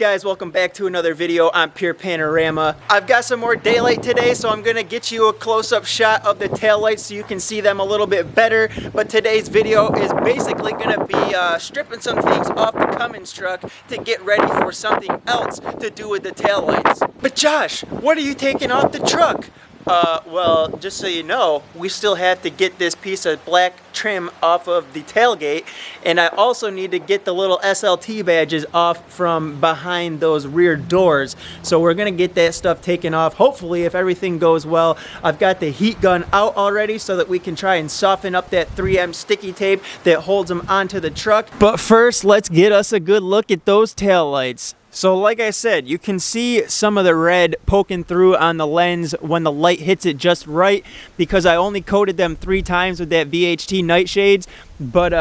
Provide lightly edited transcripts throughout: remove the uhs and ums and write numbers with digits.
guys? Welcome back to another video on Pure Panorama. I've got some more daylight today, so I'm gonna get you a close-up shot of the taillights so you can see them a little bit better. But today's video is basically gonna be stripping some things off the Cummins truck to get ready for something else to do with the taillights. But Josh, what are you taking off the truck? Well, just so you know, we still have to get this piece of black trim off of the tailgate, and I also need to get the little SLT badges off from behind those rear doors. So we're gonna get that stuff taken off. Hopefully, if everything goes well, I've got the heat gun out already so that we can try and soften up that 3M sticky tape that holds them onto the truck. But first, let's get us a good look at those taillights. So like I said, you can see some of the red poking through on the lens when the light hits it just right, because I only coated them 3 times with that VHT niteshades. But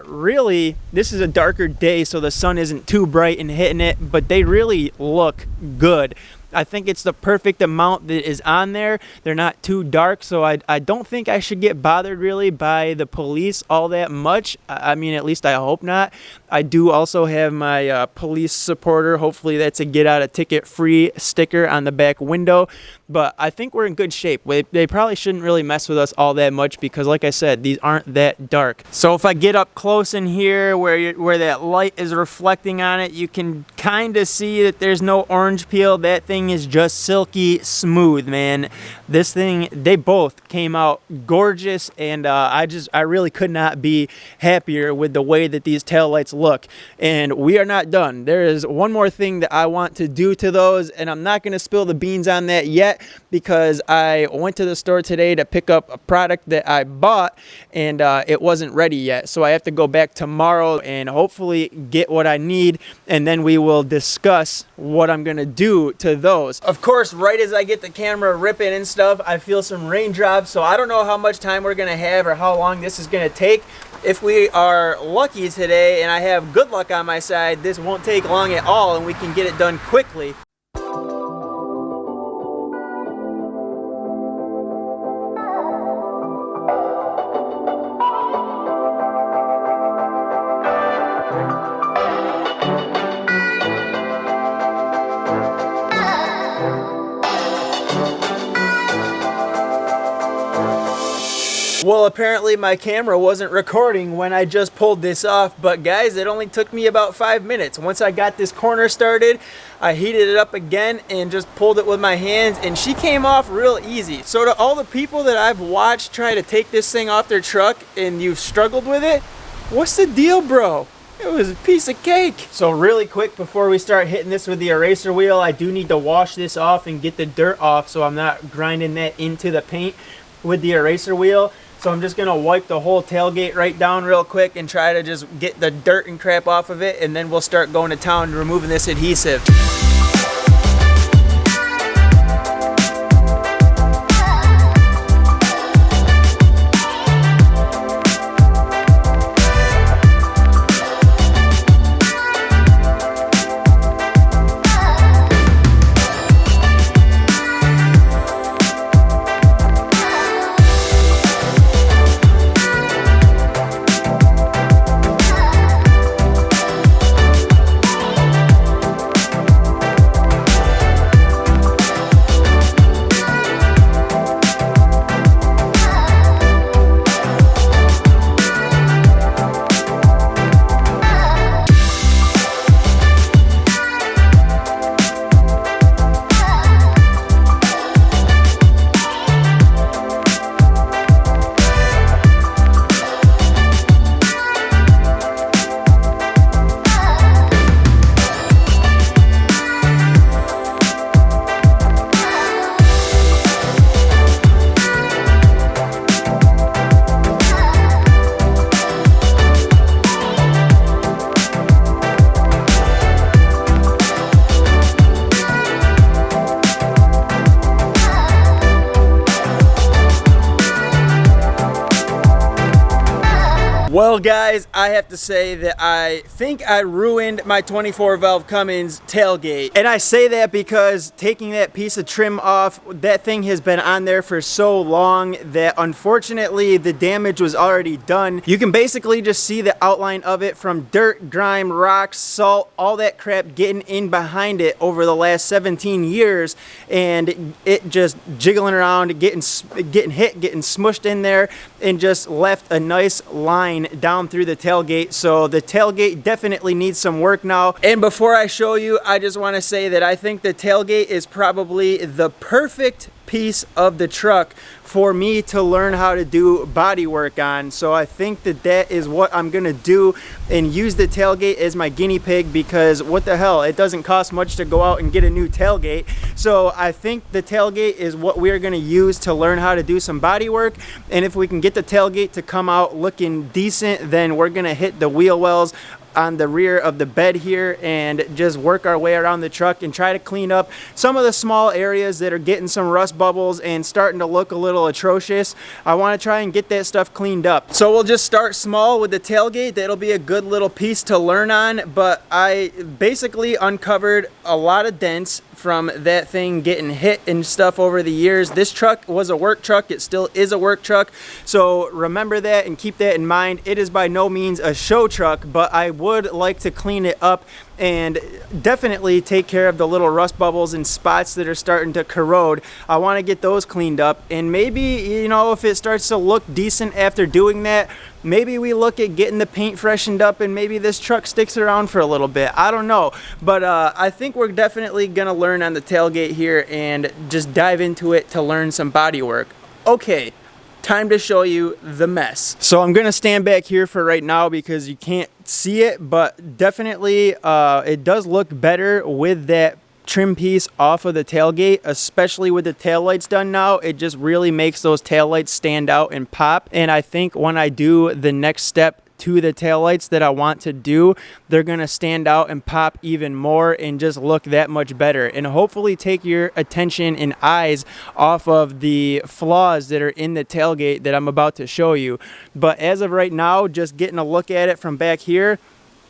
really, this is a darker day, so the sun isn't too bright and hitting it, but they really look good. I think it's the perfect amount that is on there. They're not too dark, so I don't think I should get bothered really by the police all that much. I mean, at least I hope not. I do also have my police supporter. Hopefully that's a get out of ticket free sticker on the back window. But I think we're in good shape. They probably shouldn't really mess with us all that much because, like I said, these aren't that dark. So if I get up close in here where that light is reflecting on it, you can kind of see that there's no orange peel. That thing is just silky smooth, man. This thing, they both came out gorgeous, and I really could not be happier with the way that these taillights look. And we are not done. There is one more thing that I want to do to those, and I'm not going to spill the beans on that yet because I went to the store today to pick up a product that I bought, and it wasn't ready yet. So I have to go back tomorrow and hopefully get what I need, and then we will discuss what I'm going to do to those. Of course, right as I get the camera ripping and stuff, I feel some raindrops, so I don't know how much time we're going to have or how long this is going to take. If we are lucky today and I have good luck on my side, this won't take long at all and we can get it done quickly. Well, apparently my camera wasn't recording when I just pulled this off, but guys, it only took me about 5 minutes. Once I got this corner started, I heated it up again and just pulled it with my hands, and she came off real easy. So to all the people that I've watched try to take this thing off their truck and you've struggled with it, what's the deal, bro? It was a piece of cake. So really quick before we start hitting this with the eraser wheel, I do need to wash this off and get the dirt off so I'm not grinding that into the paint with the eraser wheel. So I'm just gonna wipe the whole tailgate right down real quick and try to just get the dirt and crap off of it, and then we'll start going to town and removing this adhesive. Well guys, I have to say that I think I ruined my 24 valve Cummins tailgate. And I say that because taking that piece of trim off, that thing has been on there for so long that unfortunately the damage was already done. You can basically just see the outline of it from dirt, grime, rocks, salt, all that crap getting in behind it over the last 17 years, and it just jiggling around, getting hit, getting smushed in there, and just left a nice line down through the tailgate. So the tailgate definitely needs some work now. And before I show you, I just want to say that I think the tailgate is probably the perfect piece of the truck for me to learn how to do body work on. So I think that that is what I'm gonna do, and use the tailgate as my guinea pig, because what the hell, it doesn't cost much to go out and get a new tailgate. So I think the tailgate is what we're gonna use to learn how to do some body work. And if we can get the tailgate to come out looking decent, then we're gonna hit the wheel wells on the rear of the bed here and just work our way around the truck and try to clean up some of the small areas that are getting some rust bubbles and starting to look a little atrocious. I want to try and get that stuff cleaned up. So we'll just start small with the tailgate. That'll be a good little piece to learn on, but I basically uncovered a lot of dents from that thing getting hit and stuff over the years. This truck was a work truck. It still is a work truck. So remember that and keep that in mind. It is by no means a show truck, but I would like to clean it up and definitely take care of the little rust bubbles and spots that are starting to corrode. I want to get those cleaned up, and maybe, you know, if it starts to look decent after doing that, maybe we look at getting the paint freshened up and maybe this truck sticks around for a little bit. I don't know, but I think we're definitely gonna learn on the tailgate here and just dive into it to learn some body work. Okay, time to show you the mess. So I'm gonna stand back here for right now because you can't see it, but definitely it does look better with that trim piece off of the tailgate, especially with the taillights done now. It just really makes those taillights stand out and pop. And I think when I do the next step to the taillights that I want to do, they're gonna stand out and pop even more and just look that much better, and hopefully take your attention and eyes off of the flaws that are in the tailgate that I'm about to show you. But as of right now, just getting a look at it from back here,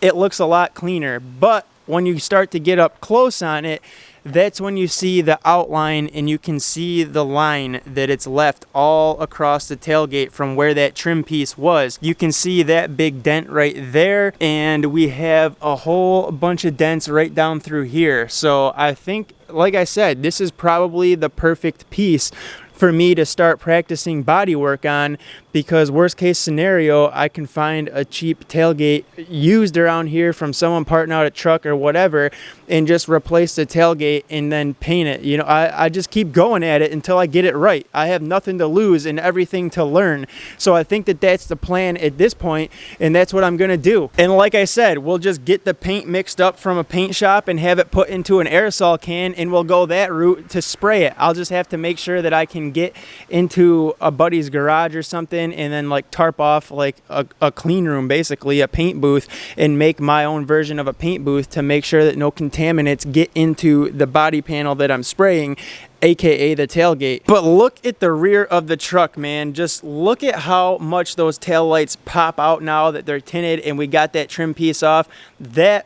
it looks a lot cleaner. But when you start to get up close on it, that's when you see the outline, and you can see the line that it's left all across the tailgate from where that trim piece was. You can see that big dent right there, and we have a whole bunch of dents right down through here. So I think, like I said, this is probably the perfect piece for me to start practicing body work on, because worst case scenario, I can find a cheap tailgate used around here from someone parting out a truck or whatever, and just replace the tailgate and then paint it. You know, I just keep going at it until I get it right. I have nothing to lose and everything to learn. So I think that that's the plan at this point, and that's what I'm gonna do. And like I said, we'll just get the paint mixed up from a paint shop and have it put into an aerosol can, and we'll go that route to spray it. I'll just have to make sure that I can get into a buddy's garage or something, and then like tarp off like a clean room, basically a paint booth, and make my own version of a paint booth to make sure that no contaminants get into the body panel that I'm spraying, aka the tailgate. But look at the rear of the truck, man. Just look at how much those tail lights pop out now that they're tinted and we got that trim piece off. That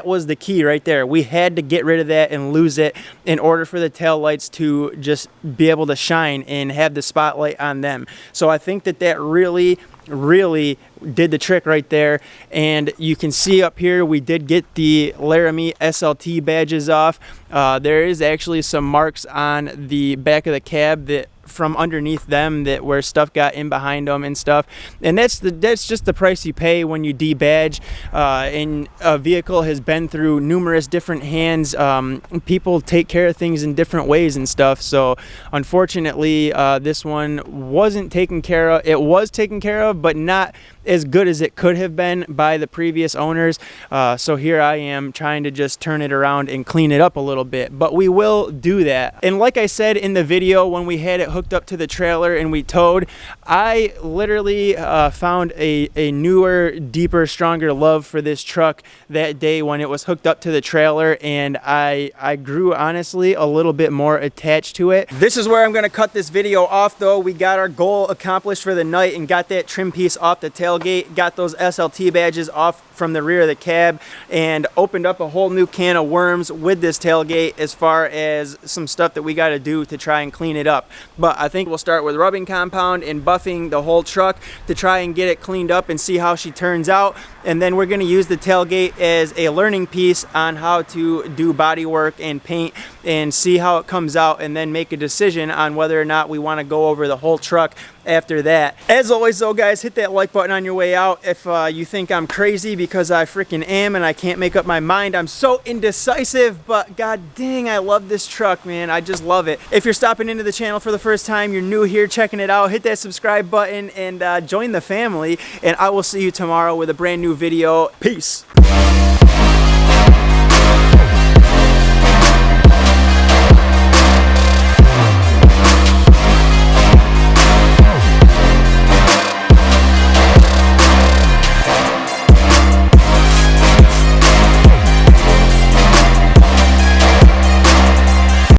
was the key right there. We had to get rid of that and lose it in order for the tail lights to just be able to shine and have the spotlight on them. So I think that that really did the trick right there. And you can see up here, we did get the Laramie SLT badges off. There is actually some marks on the back of the cab that from underneath them, that where stuff got in behind them and stuff. And that's just the price you pay when you debadge. And a vehicle has been through numerous different hands. People take care of things in different ways and stuff. So unfortunately, this one wasn't taken care of. It was taken care of, but not as good as it could have been by the previous owners. So here I am trying to just turn it around and clean it up a little bit, but we will do that. And like I said in the video when we had it hooked up to the trailer and we towed, I literally found a newer, deeper, stronger love for this truck that day when it was hooked up to the trailer, and I grew honestly a little bit more attached to it. This is where I'm gonna cut this video off though. We got our goal accomplished for the night and got that trim piece off the tailgate, got those SLT badges off from the rear of the cab, and opened up a whole new can of worms with this tailgate as far as some stuff that we got to do to try and clean it up. But I think we'll start with rubbing compound and buffing the whole truck to try and get it cleaned up and see how she turns out. And then we're going to use the tailgate as a learning piece on how to do body work and paint and see how it comes out, and then make a decision on whether or not we want to go over the whole truck after that. As always though, guys, hit that like button on your way out if you think I'm crazy, because I freaking am and I can't make up my mind. I'm so indecisive, but god dang, I love this truck, man. I just love it. If you're stopping into the channel for the first time, you're new here checking it out, hit that subscribe button and join the family, and I will see you tomorrow with a brand new video. Peace.